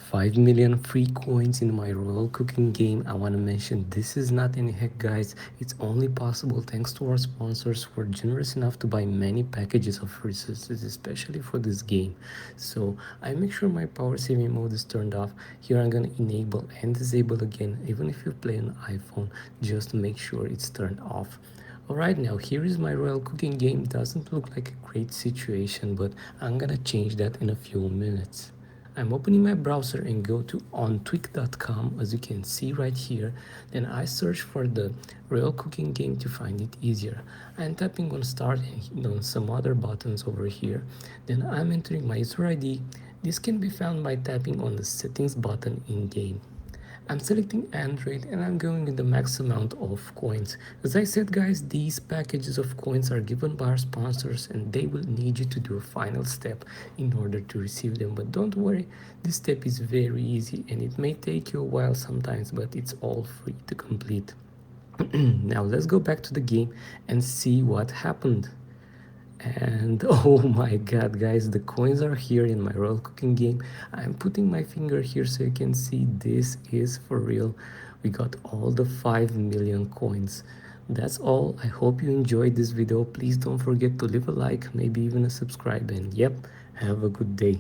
5 million free coins in my royal cooking game. I want to mention this is not any hack, guys. It's only possible thanks to our sponsors who are generous enough to buy many packages of resources, especially for this game. So I make sure my power saving mode is turned off. Here I'm gonna enable and disable again, even if you play on iPhone, just to make sure it's turned off. Alright, now here is my royal cooking game. Doesn't look like a great situation, but I'm gonna change that in a few minutes. I'm opening my browser and go to ontweak.com, as you can see right here. Then I search for the royal cooking game to find it easier. I'm tapping on start and on some other buttons over here. Then I'm entering my user ID. This can be found by tapping on the settings button in game. I'm selecting Android and I'm going with the max amount of coins. As I said, guys, these packages of coins are given by our sponsors and they will need you to do a final step in order to receive them. But don't worry, this step is very easy and it may take you a while sometimes, but it's all free to complete. Now let's go back to the game and see what happened. And oh my god, guys, the coins are here in my royal cooking game. I'm putting my finger here so you can see this is for real. We got all the 5 million coins. That's all. I hope you enjoyed this video. Please don't forget to leave a like, maybe even a subscribe, and yep, have a good day.